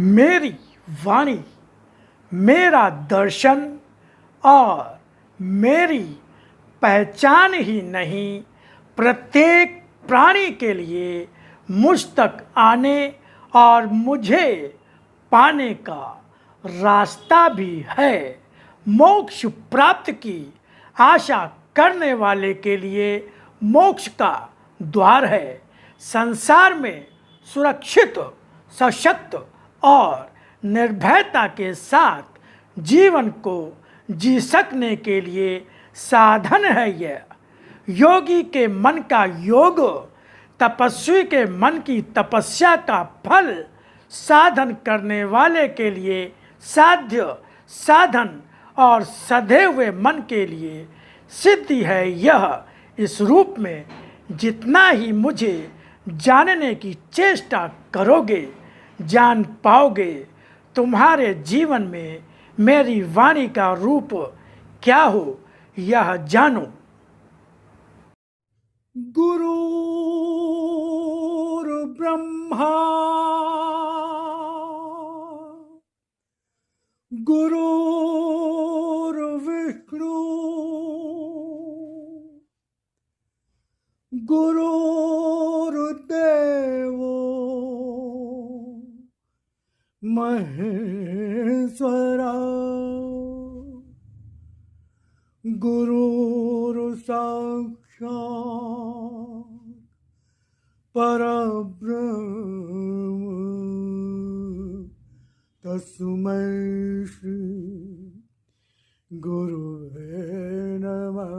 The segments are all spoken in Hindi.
मेरी वाणी मेरा दर्शन और मेरी पहचान ही नहीं, प्रत्येक प्राणी के लिए मुझ तक आने और मुझे पाने का रास्ता भी है। मोक्ष प्राप्त की आशा करने वाले के लिए मोक्ष का द्वार है। संसार में सुरक्षित, सशक्त और निर्भयता के साथ जीवन को जी सकने के लिए साधन है यह। योगी के मन का योग, तपस्वी के मन की तपस्या का फल, साधन करने वाले के लिए साध्य, साधन और सधे हुए मन के लिए सिद्धि है यह। इस रूप में जितना ही मुझे जानने की चेष्टा करोगे, जान पाओगे। तुम्हारे जीवन में मेरी वाणी का रूप क्या हो यह जानो। गुरुर्ब्रह्मा गुरुर्विष्णु गुरुर्देवो महेश्वरा गुरुर्साक्षात् परब्रह्म तस्मै श्री गुरुवे नमः।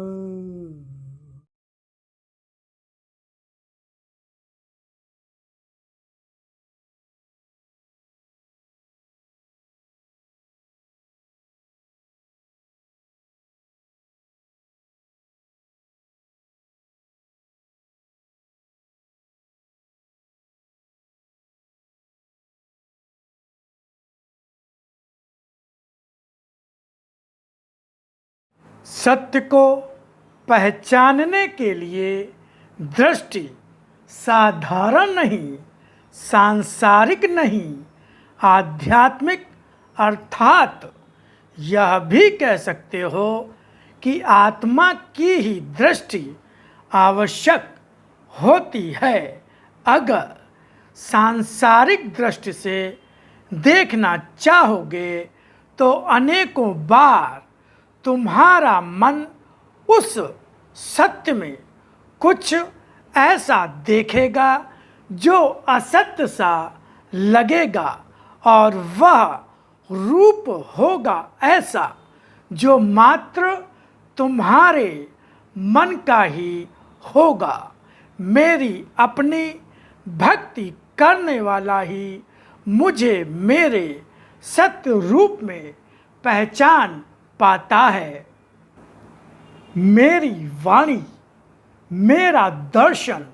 सत्य को पहचानने के लिए दृष्टि साधारण नहीं, सांसारिक नहीं, आध्यात्मिक अर्थात यह भी कह सकते हो कि आत्मा की ही दृष्टि आवश्यक होती है। अगर सांसारिक दृष्टि से देखना चाहोगे तो अनेकों बार तुम्हारा मन उस सत्य में कुछ ऐसा देखेगा जो असत्य सा लगेगा, और वह रूप होगा ऐसा जो मात्र तुम्हारे मन का ही होगा। मेरी अपनी भक्ति करने वाला ही मुझे मेरे सत्य रूप में पहचान पाता है। मेरी वाणी मेरा दर्शन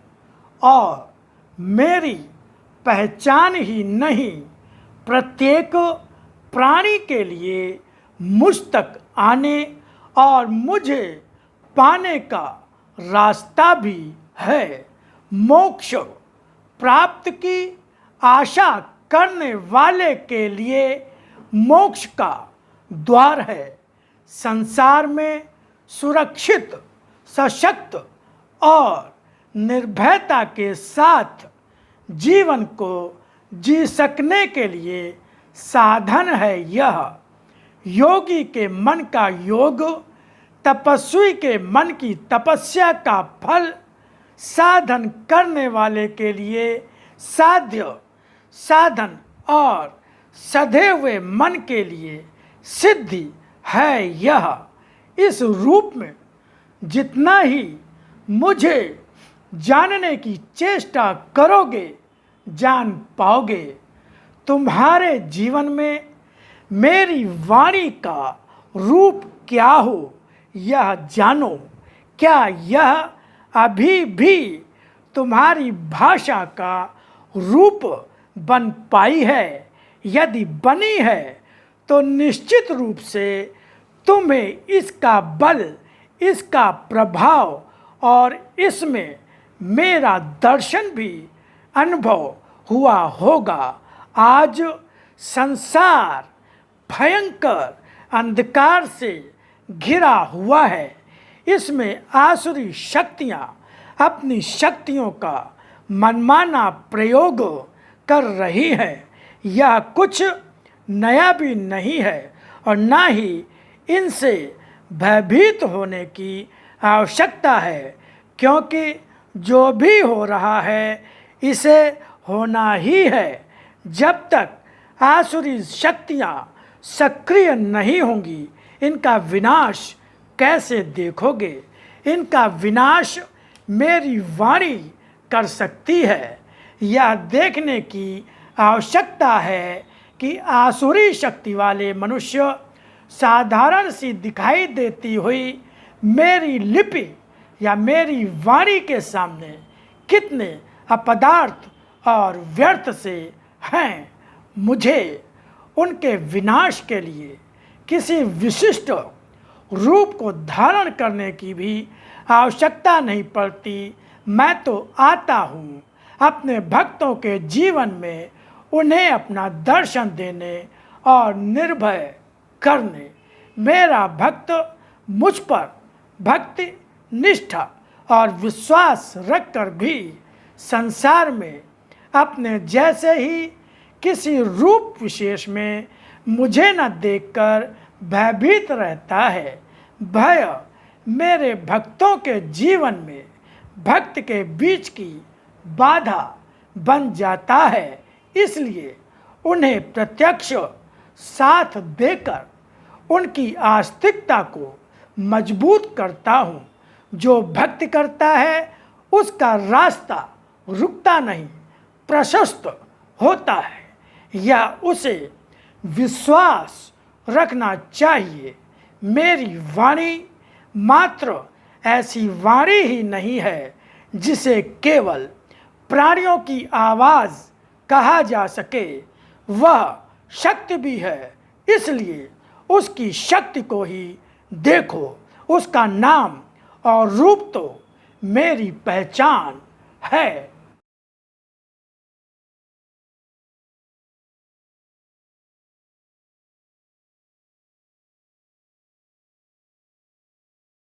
और मेरी पहचान ही नहीं, प्रत्येक प्राणी के लिए मुझ तक आने और मुझे पाने का रास्ता भी है। मोक्ष प्राप्त की आशा करने वाले के लिए मोक्ष का द्वार है। संसार में सुरक्षित, सशक्त और निर्भयता के साथ जीवन को जी सकने के लिए साधन है यह। योगी के मन का योग, तपस्वी के मन की तपस्या का फल, साधन करने वाले के लिए साध्य, साधन और सधे हुए मन के लिए सिद्धि है यह। इस रूप में जितना ही मुझे जानने की चेष्टा करोगे, जान पाओगे। तुम्हारे जीवन में मेरी वाणी का रूप क्या हो यह जानो। क्या यह अभी भी तुम्हारी भाषा का रूप बन पाई है? यदि बनी है तो निश्चित रूप से तुम्हें इसका बल, इसका प्रभाव और इसमें मेरा दर्शन भी अनुभव हुआ होगा। आज संसार भयंकर अंधकार से घिरा हुआ है। इसमें आसुरी शक्तियाँ अपनी शक्तियों का मनमाना प्रयोग कर रही है। यह कुछ नया भी नहीं है और ना ही इनसे भयभीत होने की आवश्यकता है, क्योंकि जो भी हो रहा है इसे होना ही है। जब तक आसुरी शक्तियाँ सक्रिय नहीं होंगी, इनका विनाश कैसे देखोगे? इनका विनाश मेरी वाणी कर सकती है। यह देखने की आवश्यकता है कि आसुरी शक्ति वाले मनुष्य साधारण सी दिखाई देती हुई मेरी लिपि या मेरी वाणी के सामने कितने अपदार्थ और व्यर्थ से हैं। मुझे उनके विनाश के लिए किसी विशिष्ट रूप को धारण करने की भी आवश्यकता नहीं पड़ती। मैं तो आता हूँ अपने भक्तों के जीवन में उन्हें अपना दर्शन देने और निर्भय करने। मेरा भक्त मुझ पर भक्ति, निष्ठा और विश्वास रखकर भी संसार में अपने जैसे ही किसी रूप विशेष में मुझे न देखकर भयभीत रहता है। भय मेरे भक्तों के जीवन में भक्त के बीच की बाधा बन जाता है, इसलिए उन्हें प्रत्यक्ष साथ देकर उनकी आस्तिकता को मजबूत करता हूँ। जो भक्ति करता है उसका रास्ता रुकता नहीं, प्रशस्त होता है। या उसे विश्वास रखना चाहिए। मेरी वाणी मात्र ऐसी वाणी ही नहीं है जिसे केवल प्राणियों की आवाज़ कहा जा सके, वह शक्ति भी है। इसलिए उसकी शक्ति को ही देखो। उसका नाम और रूप तो मेरी पहचान है।